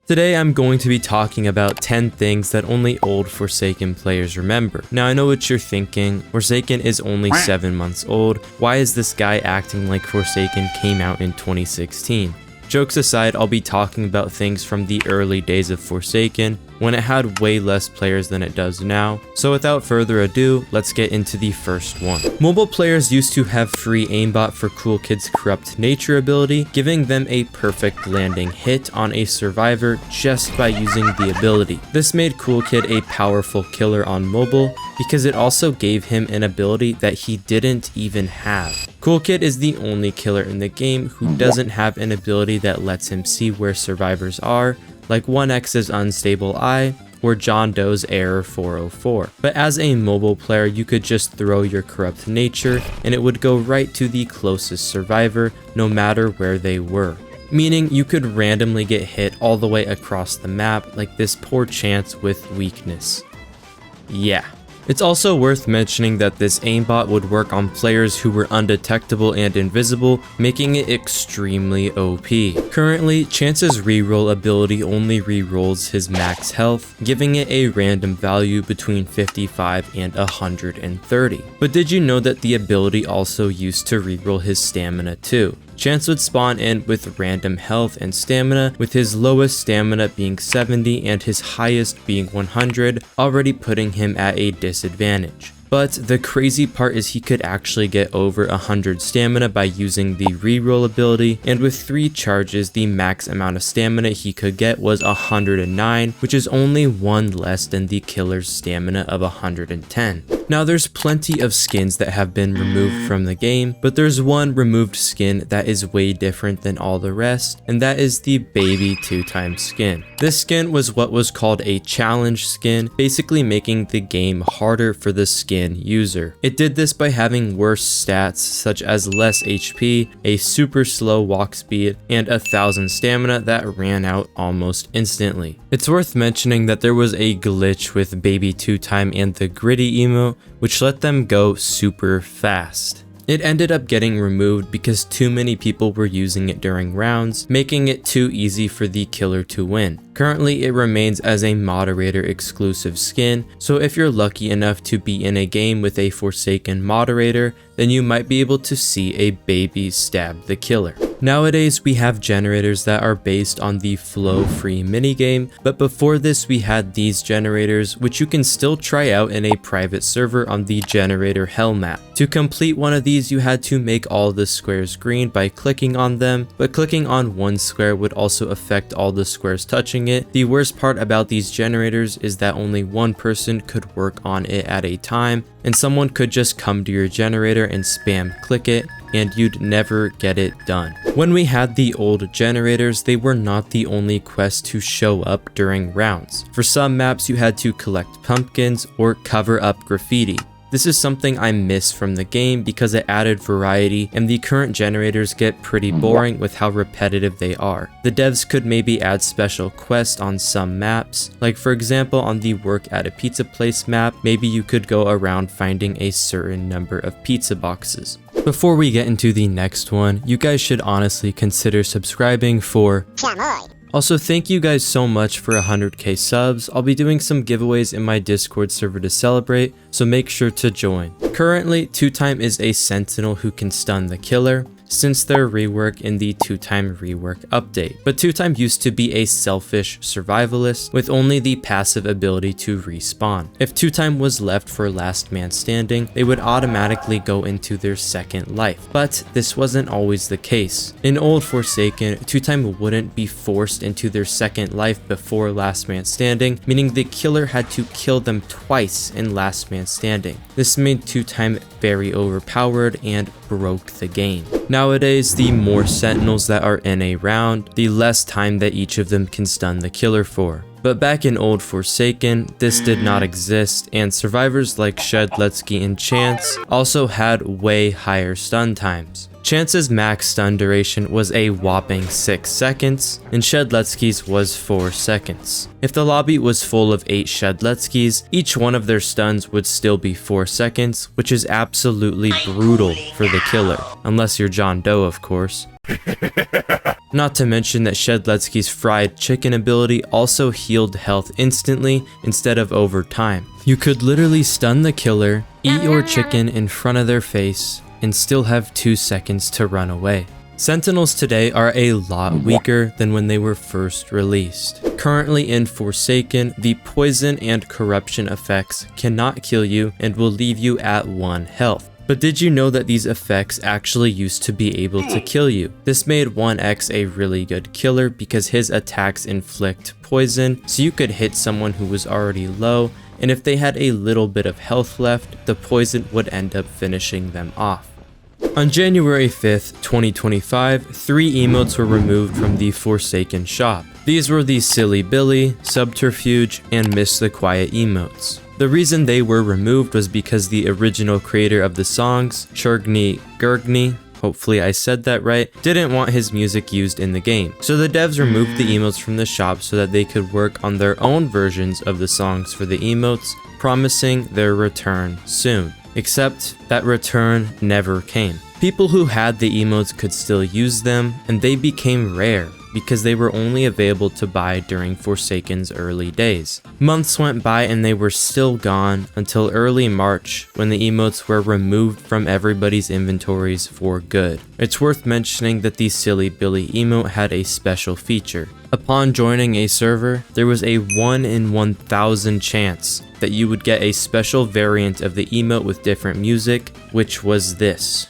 Today I'm going to be talking about 10 things that only old Forsaken players remember. Now I know what you're thinking, Forsaken is only 7 months old, why is this guy acting like Forsaken came out in 2016? Jokes aside, I'll be talking about things from the early days of Forsaken, when it had way less players than it does now. So without further ado, let's get into the first one. Mobile players used to have free aimbot for Cool Kid's Corrupt Nature ability, giving them a perfect landing hit on a survivor just by using the ability. This made Cool Kid a powerful killer on mobile, because it also gave him an ability that he didn't even have. Cool Kid is the only killer in the game who doesn't have an ability that lets him see where survivors are, like 1x's Unstable Eye or John Doe's Error 404. But as a mobile player, you could just throw your Corrupt Nature and it would go right to the closest survivor, no matter where they were. Meaning you could randomly get hit all the way across the map, like this poor Chance with Weakness. Yeah. It's also worth mentioning that this aimbot would work on players who were undetectable and invisible, making it extremely OP. Currently, Chance's reroll ability only rerolls his max health, giving it a random value between 55 and 130. But did you know that the ability also used to reroll his stamina too? Chance would spawn in with random health and stamina, with his lowest stamina being 70 and his highest being 100, already putting him at a disadvantage. But the crazy part is he could actually get over 100 stamina by using the reroll ability, and with 3 charges the max amount of stamina he could get was 109, which is only 1 less than the killer's stamina of 110. Now there's plenty of skins that have been removed from the game, but there's one removed skin that is way different than all the rest, and that is the baby 2x skin. This skin was what was called a challenge skin, basically making the game harder for the skin user. It did this by having worse stats such as less HP, a super slow walk speed, and 1000 stamina that ran out almost instantly. It's worth mentioning that there was a glitch with baby 2x and the gritty emote, which let them go super fast. It ended up getting removed because too many people were using it during rounds, making it too easy for the killer to win. Currently, it remains as a moderator exclusive skin, so if you're lucky enough to be in a game with a Forsaken moderator, then you might be able to see a baby stab the killer. Nowadays, we have generators that are based on the flow-free minigame, but before this we had these generators, which you can still try out in a private server on the generator hell map. To complete one of these, you had to make all the squares green by clicking on them, but clicking on one square would also affect all the squares touching it. The worst part about these generators is that only one person could work on it at a time, and someone could just come to your generator and spam click it, and you'd never get it done. When we had the old generators, they were not the only quest to show up during rounds. For some maps, you had to collect pumpkins or cover up graffiti. This is something I miss from the game because it added variety, and the current generators get pretty boring with how repetitive they are. The devs could maybe add special quests on some maps, like for example on the work at a pizza place map, maybe you could go around finding a certain number of pizza boxes. Before we get into the next one, you guys should honestly consider subscribing for Also, thank you guys so much for 100k subs. I'll be doing some giveaways in my Discord server to celebrate, so make sure to join. Currently, 2x is a sentinel who can stun the killer, since their rework in the 2x rework update. But 2x used to be a selfish survivalist with only the passive ability to respawn. If 2x was left for last man standing, they would automatically go into their second life. But this wasn't always the case. In old Forsaken, 2x wouldn't be forced into their second life before last man standing, meaning the killer had to kill them twice in last man standing. This made 2x very overpowered and broke the game. Nowadays, the more sentinels that are in a round, the less time that each of them can stun the killer for. But back in old Forsaken, this did not exist, and survivors like Shedletsky and Chance also had way higher stun times. Chance's max stun duration was a whopping 6 seconds, and Shedletsky's was 4 seconds. If the lobby was full of 8 Shedletskys, each one of their stuns would still be 4 seconds, which is absolutely brutal for the killer, unless you're John Doe, of course. Not to mention that Shedletsky's fried chicken ability also healed health instantly instead of over time. You could literally stun the killer, eat your chicken in front of their face, and still have 2 seconds to run away. Sentinels today are a lot weaker than when they were first released. Currently in Forsaken, the poison and corruption effects cannot kill you and will leave you at 1 health. But did you know that these effects actually used to be able to kill you? This made 1X a really good killer because his attacks inflict poison, so you could hit someone who was already low, and if they had a little bit of health left, the poison would end up finishing them off. On January 5th, 2025, 3 emotes were removed from the Forsaken shop. These were the Silly Billy, Subterfuge, and Miss the Quiet emotes. The reason they were removed was because the original creator of the songs, Chergny Gurgny, hopefully I said that right, didn't want his music used in the game. So the devs removed the emotes from the shop so that they could work on their own versions of the songs for the emotes, promising their return soon. Except that return never came. People who had the emotes could still use them, and they became rare because they were only available to buy during Forsaken's early days. Months went by and they were still gone until early March when the emotes were removed from everybody's inventories for good. It's worth mentioning that the Silly Billy emote had a special feature. Upon joining a server, there was a 1 in 1,000 chance that you would get a special variant of the emote with different music, which was this.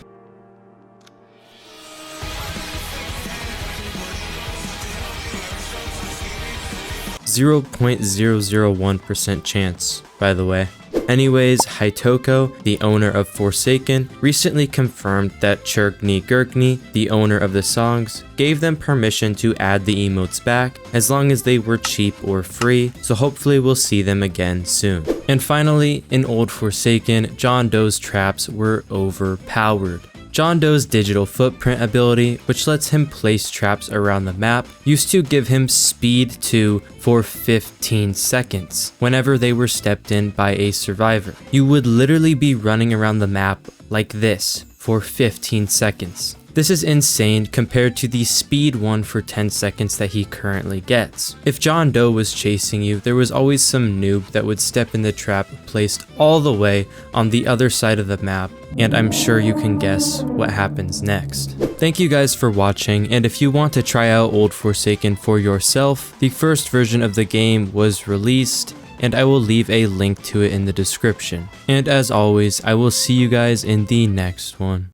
0.001% chance, by the way. Anyways, Hitoko, the owner of Forsaken, recently confirmed that Chergny Gurgny, the owner of the songs, gave them permission to add the emotes back as long as they were cheap or free, so hopefully we'll see them again soon. And finally, in old Forsaken, John Doe's traps were overpowered. John Doe's digital footprint ability, which lets him place traps around the map, used to give him speed 2 for 15 seconds whenever they were stepped in by a survivor. You would literally be running around the map like this for 15 seconds. This is insane compared to the speed 1 for 10 seconds that he currently gets. If John Doe was chasing you, there was always some noob that would step in the trap placed all the way on the other side of the map, and I'm sure you can guess what happens next. Thank you guys for watching, and if you want to try out Old Forsaken for yourself, the first version of the game was released, and I will leave a link to it in the description. And as always, I will see you guys in the next one.